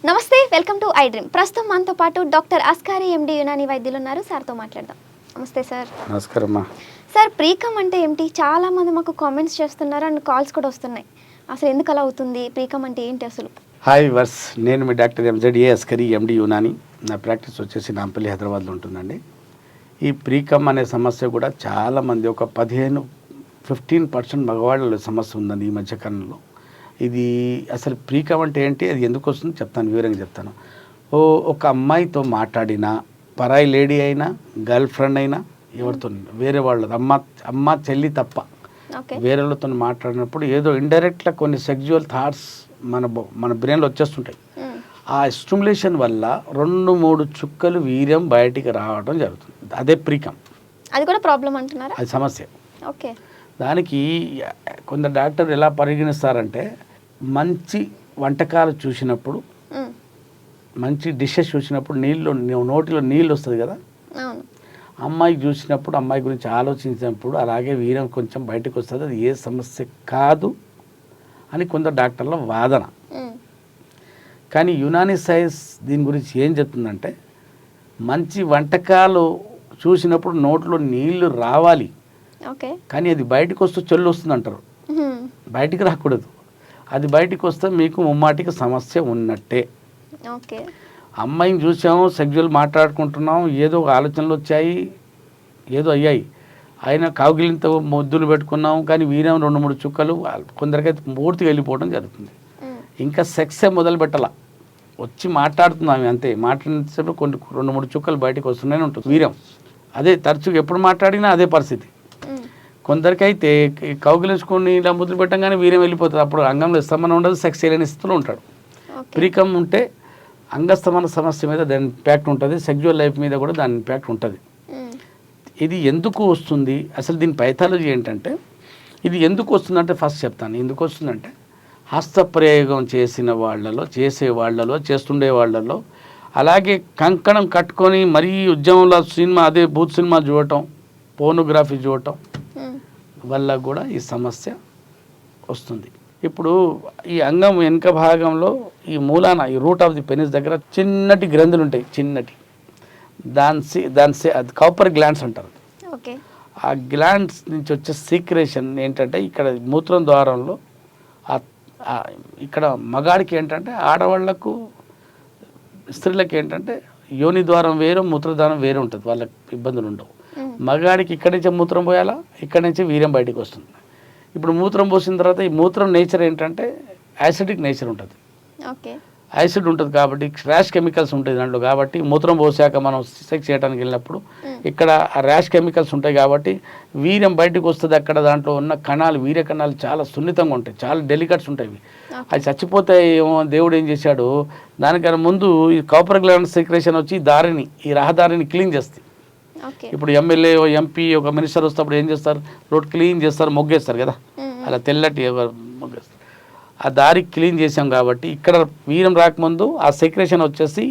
నమస్తే, welcome to I dream. ప్రస్తుతం మనతో పాటు డాక్టర్ అస్కారి ఎండి యునాని వైద్యులు ఉన్నారు. సార్తో మాట్లాడదాం. నమస్తే సార్. నమస్కారం అమ్మా. సార్, ప్రీకమ్ అంటే ఏమిటి? చాలా మంది మాకు కామెంట్స్ చేస్తున్నారు అండ్ కాల్స్ కూడా వస్తున్నాయి. అసలు ఎందుకు అలా అవుతుంది? ప్రీకమ్ అంటే ఏంటి అసలు? హాయ్ వర్స్, నేను మీ డాక్టర్ ఎంజెడ్ఏ అస్కరి ఎండి యునాని. నా ప్రాక్టీస్ వచ్చేసి నాంపల్లి, హైదరాబాద్లో ఉంటుందండి. ఈ ప్రీకమ్ అనే సమస్య కూడా చాలామంది, ఒక 15% మగవాళ్ళలో సమస్య ఉందండి ఈ మధ్యకాలంలో. ఇది అసలు ప్రీకమ్ అంటే ఏంటి, అది ఎందుకు వస్తుంది చెప్తాను, వివరంగా చెప్తాను. ఒక అమ్మాయితో మాట్లాడినా, పరాయి లేడీ అయినా, గర్ల్ ఫ్రెండ్ అయినా, ఎవరితో వేరే వాళ్ళది అమ్మ చెల్లి తప్ప వేరే వాళ్ళతో మాట్లాడినప్పుడు ఏదో ఇండైరెక్ట్గా కొన్ని సెక్జువల్ థాట్స్ మన బ్రెయిన్లో వచ్చేస్తుంటాయి. ఆ స్టిమ్యులేషన్ వల్ల 2-3 చుక్కలు వీర్యం బయటికి రావడం జరుగుతుంది. అదే ప్రీకమ్. అది కూడా ప్రాబ్లం అంటున్నారా? అది సమస్య. ఓకే. దానికి కొందరు డాక్టర్ ఎలా పరిగణిస్తారంటే, మంచి వంటకాలు చూసినప్పుడు, మంచి డిషెస్ చూసినప్పుడు నోటిలో నీళ్ళు వస్తుంది కదా, అమ్మాయి చూసినప్పుడు, అమ్మాయి గురించి ఆలోచించినప్పుడు అలాగే వీర్యం కొంచెం బయటకు వస్తుంది. అది ఏ సమస్య కాదు అని కొందరు డాక్టర్ల వాదన. కానీ యునాని సైన్స్ దీని గురించి ఏం చెప్తుందంటే, మంచి వంటకాలు చూసినప్పుడు నోట్లో నీళ్లు రావాలి, కానీ అది బయటకు వస్తూ చెల్లు వస్తుంది అంటారు. బయటికి రాకూడదు. అది బయటికి వస్తే మీకు ముమ్మాటికి సమస్య ఉన్నట్టే. అమ్మాయిని చూసాము, సెక్జువల్ మాట్లాడుకుంటున్నాం, ఏదో ఆలోచనలు వచ్చాయి, ఏదో అయ్యాయి, ఆయన కావుగిలింత ముద్దులు పెట్టుకున్నాం, కానీ వీర్యం 2-3 చుక్కలు, కొందరికైతే పూర్తిగా వెళ్ళిపోవడం జరుగుతుంది. ఇంకా సెక్సే మొదలు పెట్టాల, వచ్చి మాట్లాడుతున్నాం అంతే. మాట్లాడినప్పుడు కొన్ని 2-3 చుక్కలు బయటకు వస్తూనే ఉంటుంది వీర్యం. అదే తరచుగా ఎప్పుడు మాట్లాడినా అదే పరిస్థితి. కొందరికైతే కౌగిలించుకొని ఇలా ముద్దులు పెట్టంగానే వీర్యం వెళ్ళిపోతుంది. అప్పుడు అంగంలో స్తంభన ఉండదు, సెక్స్ చేయలేని స్థితిలో ఉంటాడు. ప్రీకమ్ ఉంటే అంగస్తమన సమస్య మీద దాని ఇంపాక్ట్ ఉంటుంది, సెక్జువల్ లైఫ్ మీద కూడా దాని ఇంపాక్ట్ ఉంటుంది. ఇది ఎందుకు వస్తుంది, అసలు దీని పైథాలజీ ఏంటంటే, ఇది ఎందుకు వస్తుందంటే ఫస్ట్ చెప్తాను. ఎందుకు వస్తుందంటే, హస్తప్రయోగం చేసే వాళ్ళలో చేస్తుండే వాళ్ళలో, అలాగే కంకణం కట్టుకొని మరీ ఉద్యమంలో సినిమా, అదే బూత్ సినిమా చూడటం, పోర్నోగ్రఫీ చూడటం వల్ల కూడా ఈ సమస్య వస్తుంది. ఇప్పుడు ఈ అంగం వెనుక భాగంలో ఈ మూలాన, ఈ రూట్ ఆఫ్ ది పెనిస్ దగ్గర చిన్నటి గ్రంథులు ఉంటాయి, చిన్నటి. అది కాపర్ గ్లాండ్స్ అంటారు. ఆ గ్లాండ్స్ నుంచి వచ్చే సీక్రేషన్ ఏంటంటే, ఇక్కడ మూత్రం ద్వారంలో ఇక్కడ మగాడికి ఏంటంటే, ఆడవాళ్లకు స్త్రీలకు ఏంటంటే యోని ద్వారం వేరు, మూత్రద్వారం వేరే ఉంటుంది, వాళ్ళకి ఇబ్బందులు ఉండవు. మగాడికి ఇక్కడి నుంచే మూత్రం పోయాలా, ఇక్కడి నుంచి వీర్యం బయటకు వస్తుంది. ఇప్పుడు మూత్రం పోసిన తర్వాత ఈ మూత్రం నేచర్ ఏంటంటే యాసిడిక్ నేచర్ ఉంటుంది. యాసిడ్ ఉంటుంది కాబట్టి ర్యాష్ కెమికల్స్ ఉంటాయి దాంట్లో. కాబట్టి మూత్రం పోసాక మనం సెక్స్ చేయడానికి వెళ్ళినప్పుడు ఇక్కడ ఆ ర్యాష్ కెమికల్స్ ఉంటాయి కాబట్టి వీర్యం బయటకు వస్తుంది. అక్కడ దాంట్లో ఉన్న కణాలు, వీర్య కణాలు చాలా సున్నితంగా ఉంటాయి, చాలా డెలికేట్స్ ఉంటాయి. అవి చచ్చిపోతాయి ఏమో, దేవుడు ఏం చేశాడు, దానికన్నా ముందు ఈ కాపర్ గ్లాండ్ సీక్రేషన్ వచ్చి ఈ రహదారిని క్లీన్ చేస్తాయి. ఇప్పుడు ఎమ్మెల్యే, ఎంపీ, ఒక మినిస్టర్ వస్తేప్పుడు ఏం చేస్తారు, రోడ్ క్లీన్ చేస్తారు, మొగ్గేస్తారు కదా, అలా తెల్లటి మొగ్గేస్తారు. ఆ దారి క్లీన్ చేసాం కాబట్టి ఇక్కడ వీర్యం రాకముందు ఆ సెక్రేషన్ వచ్చేసి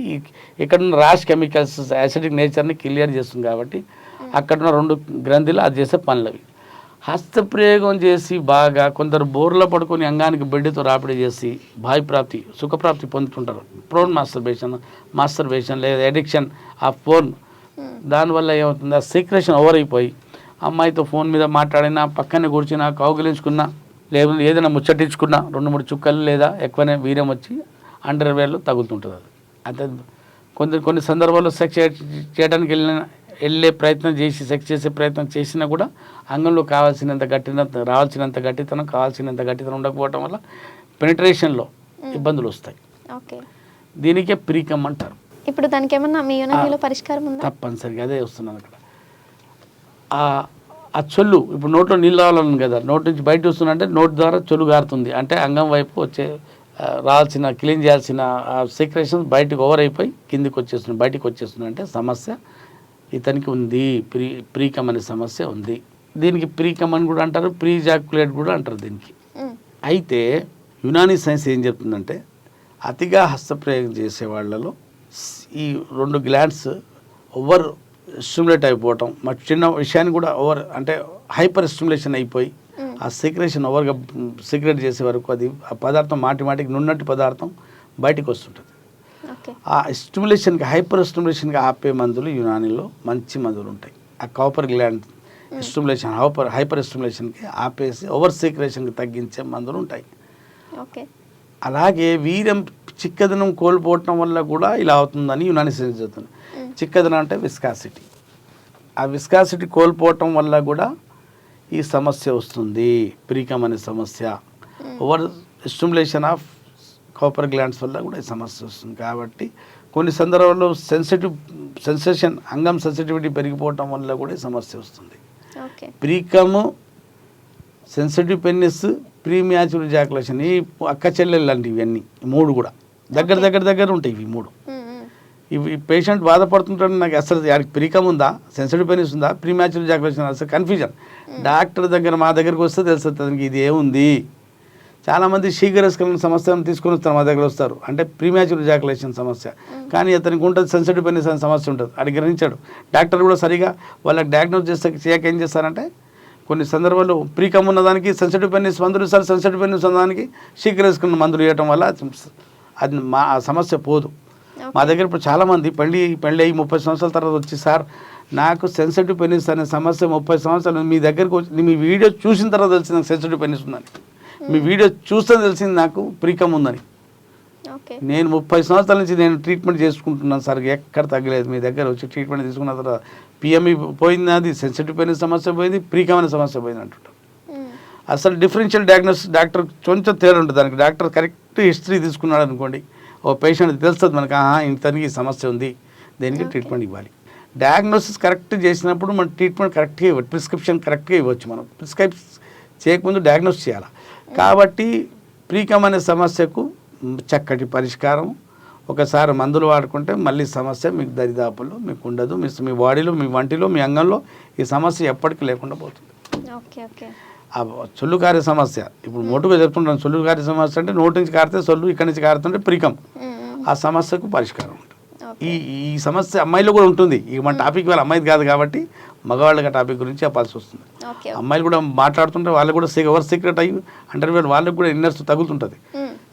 ఇక్కడ ఉన్న ర్యాష్ కెమికల్స్, యాసిడిక్ నేచర్ని క్లియర్ చేస్తుంది. కాబట్టి అక్కడ ఉన్న 2 గ్రంథులు అది చేసే పనులు అవి. హస్తప్రయోగం చేసి బాగా కొందరు బోర్లో పడుకొని అంగానికి బెడ్డుతో రాపిడి చేసి భావి సుఖప్రాప్తి పొందుతుంటారు. ప్రోన్ మాస్టర్బేషన్ లేదా ఎడిక్షన్ ఆఫ్ ఫోన్. దానివల్ల ఏమవుతుంది, ఆ సీక్రేషన్ ఓవర్ అయిపోయి అమ్మాయితో ఫోన్ మీద మాట్లాడినా, పక్కనే కూర్చున్నా, కౌగిలించుకున్నా, లేదా ఏదైనా ముచ్చటించుకున్నా 2-3 చుక్కలు లేదా ఎక్కువనే వీర్యం వచ్చి అండర్వేర్లో తగులుతుంటుంది. అది కొన్ని సందర్భాల్లో సెక్స్ చేయడానికి వెళ్ళే ప్రయత్నం చేసి, సెక్స్ చేసే ప్రయత్నం చేసినా కూడా అంగంలో రావాల్సినంత గట్టితనం ఉండకపోవటం వల్ల పెనిట్రేషన్లో ఇబ్బందులు వస్తాయి. దీనికే ప్రీకమ్ అంటారు. ఇప్పుడు దానికి ఏమన్నా మీ యునానిలో పరిష్కారం ఉందా? తప్పనిసరిగా అదే వస్తున్నాను అక్కడ. ఆ చొల్లు, ఇప్పుడు నోట్లో నీళ్ళు రావాలని కదా, నోటి నుంచి బయట వస్తుందంటే నోటి ద్వారా చొల్లు గారుతుంది, అంటే అంగం వైపు రావాల్సిన క్లీన్ చేయాల్సిన సీక్రేషన్ బయటకు ఓవర్ అయిపోయి బయటకు వచ్చేస్తుంది. అంటే సమస్య ఇతనికి ఉంది, ప్రీకమ్ అనే సమస్య ఉంది. దీనికి ప్రీకమ్ అని కూడా అంటారు, ప్రీజాక్యులేట్ కూడా అంటారు దీనికి. అయితే యునాని సైన్స్ ఏం చెప్తుందంటే, అతిగా హస్తప్రయోగం చేసే వాళ్ళలో ఈ 2 గ్లాండ్స్ ఓవర్ స్టిమ్యులేట్ అయిపోవటం, చిన్న విషయాన్ని కూడా ఓవర్ అంటే హైపర్ స్టిమ్యులేషన్ అయిపోయి ఆ సీక్రెషన్ ఓవర్గా సీక్రెట్ చేసే వరకు అది ఆ పదార్థం మాటికి నున్నటి పదార్థం బయటికి వస్తుంటుంది. ఓకే. ఆ స్టిమ్యులేషన్కి హైపర్ స్టిమ్యులేషన్కి ఆపే మందులు యునానీలో మంచి మందులు ఉంటాయి. ఆ కాపర్ గ్లాండ్ స్టిమ్యులేషన్ హైపర్ స్టిమ్యులేషన్కి ఆపేసి ఓవర్ సీక్రేషన్కి తగ్గించే మందులు ఉంటాయి. ఓకే. అలాగే వీర్యం చిక్కదనం కోల్పోవటం వల్ల కూడా ఇలా అవుతుందని యునాని సైన్స్ చెప్తుంది. చిక్కదనం అంటే విస్కాసిటీ. ఆ విస్కాసిటీ కోల్పోవటం వల్ల కూడా ఈ సమస్య వస్తుంది, ప్రీకమ్ అనే సమస్య. Over stimulation of copper glands వల్ల కూడా ఈ సమస్య వస్తుంది. కాబట్టి కొన్ని సందర్భాల్లో సెన్సేషన్ అంగం సెన్సిటివిటీ పెరిగిపోవటం వల్ల కూడా ఈ సమస్య వస్తుంది. ఓకే. ప్రీకము, సెన్సిటివ్ పెన్నిస్, ప్రీమ్యాచురల్ జాకులేషన్, ఈ అక్క చెల్లెళ్ళు లాంటివి ఇవన్నీ మూడు కూడా దగ్గర ఉంటాయి. ఇవి మూడు ఇవి పేషెంట్ బాధపడుతుంటాడు, నాకు అసలు వాడికి ప్రీకమ్ ఉందా, సెన్సిటివ్ పెనిస్ ఉందా, ప్రీమ్యాచురల్ జాకులేషన్, అసలు కన్ఫ్యూజన్. డాక్టర్ దగ్గర మా దగ్గరికి వస్తే తెలుస్తుంది అతనికి ఇది ఏముంది. చాలామంది శీఘ్రస్కలన సమస్యను తీసుకొని వస్తారు, మా దగ్గర వస్తారు, అంటే ప్రీమ్యాచురల్ జాకులేషన్ సమస్య. కానీ అతనికి ఉంటుంది సెన్సిటివ్ పెనిస్ అనే సమస్య ఉంటుంది, అది గ్రహించాడు. డాక్టర్ కూడా సరిగా వాళ్ళకి డయాగ్నోస్ చేయక ఏం చేస్తారంటే కొన్ని సందర్భాల్లో ప్రీకమ్ ఉన్నదానికి సెన్సిటివ్ పెనిస్ మందులు ఇస్తారు, సెన్సిటివ్ పెనిస్ ఉన్నదానికి శీఘ్రస్కలన మందులు ఇవ్వటం వల్ల అది ఆ సమస్య పోదు. మా దగ్గర ఇప్పుడు చాలామంది పెళ్ళి అయ్యి 30 సంవత్సరాల తర్వాత వచ్చి, సార్ నాకు సెన్సిటివ్ పెనిస్ అనే సమస్య 30 సంవత్సరాలు, మీ దగ్గరకు వచ్చి మీ వీడియో చూసిన తర్వాత తెలిసింది నాకు సెన్సిటివ్ పెనిస్ ఉందని, మీ వీడియో చూస్తే తెలిసింది నాకు ప్రీకమ్ ఉందని. నేను 30 సంవత్సరాల నుంచి నేను ట్రీట్మెంట్ చేసుకుంటున్నాను సార్, ఎక్కడ తగ్గలేదు. మీ దగ్గర వచ్చి ట్రీట్మెంట్ తీసుకున్న తర్వాత పిఎంఈ పోయింది, అది సెన్సిటివ్ పెనిస్ సమస్య పోయింది, ప్రీకమ్ అనే సమస్య పోయింది అంటుంటారు. అసలు డిఫరెన్షియల్ డయాగ్నోసిస్ డాక్టర్ కొంచెం తేడా ఉంటుంది దానికి. డాక్టర్ కరెక్ట్ హిస్టరీ తీసుకున్నాడు అనుకోండి, ఓ పేషెంట్ తెలుస్తుంది మనకు, ఇంతనికి సమస్య ఉంది, దేనికి ట్రీట్మెంట్ ఇవ్వాలి. డయాగ్నోసిస్ కరెక్ట్ చేసినప్పుడు మన ట్రీట్మెంట్ కరెక్ట్గా ఇవ్వచ్చు, ప్రిస్క్రిప్షన్ కరెక్ట్గా ఇవ్వచ్చు. మనం ప్రిస్క్రైబ్ చేయకముందు డయాగ్నోస్ చేయాలి. కాబట్టి ప్రీకమ్ అనే సమస్యకు చక్కటి పరిష్కారం. ఒకసారి మందులు వాడుకుంటే మళ్ళీ సమస్య మీకు దరిదాపుల్లో మీకు ఉండదు. మీ బాడీలో, మీ వంటిలో, మీ అంగంలో ఈ సమస్య ఎప్పటికీ లేకుండా పోతుంది. ఆ సొల్లు కారే సమస్య ఇప్పుడు మోటుగా చెప్తుంటాను. సొల్లు కారే సమస్య అంటే నోటి నుంచి కారితే సొల్లు, ఇక్కడి నుంచి కారుతుంటే ప్రీకమ్. ఆ సమస్యకు పరిష్కారం ఉంటుంది. ఈ సమస్య అమ్మాయిలో కూడా ఉంటుంది. ఈ మన టాపిక్ వాళ్ళ అమ్మాయిది కాదు కాబట్టి మగవాళ్ళకి ఆ టాపిక్ గురించి చెప్పాల్సి వస్తుంది. అమ్మాయిలు కూడా మాట్లాడుతుంటే వాళ్ళు కూడా ఎవరు సీక్రెట్ అయ్యి అంటే వాళ్ళకి కూడా ఇన్నర్స్ తగులుతుంటుంది.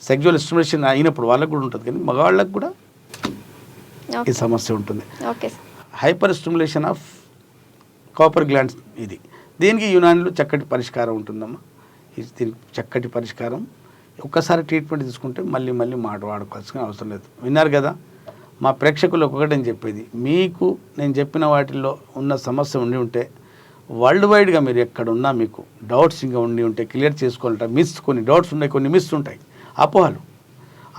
సెక్జువల్ స్టిమ్యులేషన్ అయినప్పుడు వాళ్ళకి కూడా ఉంటుంది, కానీ మగవాళ్ళకి కూడా ఈ సమస్య ఉంటుంది. Hyper stimulation of copper glands ఇది. దీనికి యునానిలో చక్కటి పరిష్కారం ఉంటుందమ్మా. దీనికి చక్కటి పరిష్కారం. ఒక్కసారి ట్రీట్మెంట్ తీసుకుంటే మళ్ళీ వాడుకోవాల్సిన అవసరం లేదు. విన్నారు కదా, మా ప్రేక్షకులకు ఒకటని చెప్పేది, మీకు నేను చెప్పిన వాటిల్లో ఉన్న సమస్య ఉండి ఉంటే వరల్డ్ వైడ్గా మీరు ఎక్కడున్నా మీకు డౌట్స్ ఇంకా ఉండి ఉంటే క్లియర్ చేసుకోవాలంటే కొన్ని డౌట్స్ ఉన్నాయి, కొన్ని మిస్ ఉంటాయి, అపోహలు.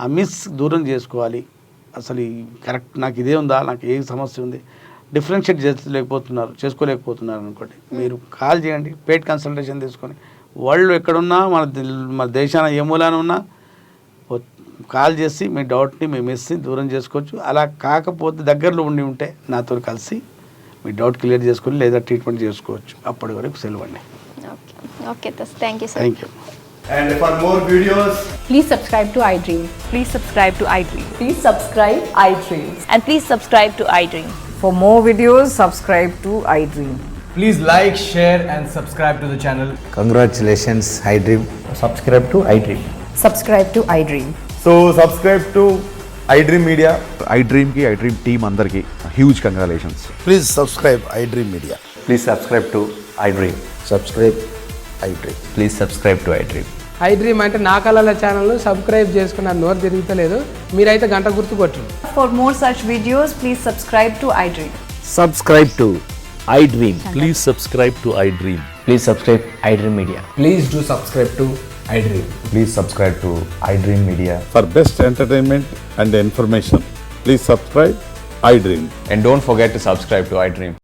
ఆ మిస్ దూరం చేసుకోవాలి. అసలు కరెక్ట్ నాకు ఇదే ఉందా, నాకు ఏ సమస్య ఉంది, డిఫరెన్షియేట్ చేసుకోలేకపోతున్నారు అనుకోండి, మీరు కాల్ చేయండి. పెయిడ్ కన్సల్టేషన్ తీసుకొని వరల్డ్ ఎక్కడున్నా మన దేశాన ఏ మూలాన ఉన్నా కాల్ చేసి మీ డౌట్ని, మీ మిస్ని దూరం చేసుకోవచ్చు. అలా కాకపోతే దగ్గరలో ఉండి ఉంటే నాతో కలిసి మీ డౌట్ క్లియర్ చేసుకొని లేదా ట్రీట్మెంట్ చేసుకోవచ్చు. అప్పటి వరకు సెలవండి. Okay, thank you sir. Thank you. And for more videos, please subscribe to iDream. Please subscribe to iDream. Please subscribe iDream. And please subscribe to iDream. For more videos, subscribe to iDream. please like, share and subscribe to the channel. Congratulations, iDream. Subscribe to iDream. Subscribe to iDream. So subscribe to iDream Media. iDream ki iDream team andarki huge congratulations. Please subscribe iDream Media. Please subscribe to iDream. Subscribe iDream. Please subscribe to iDream. iDream అంటే నా కళల channel subscribe చేసుకున్న నోరు తిరుగుతలేదు, మీరైతే గంట గుర్తు కొట్టండి. For more such videos, please subscribe to iDream. Subscribe to iDream. Please subscribe to iDream. Please subscribe iDream Media. Please do subscribe to iDream. Please subscribe to iDream Media. For best entertainment and information, please subscribe iDream. And don't forget to subscribe to iDream.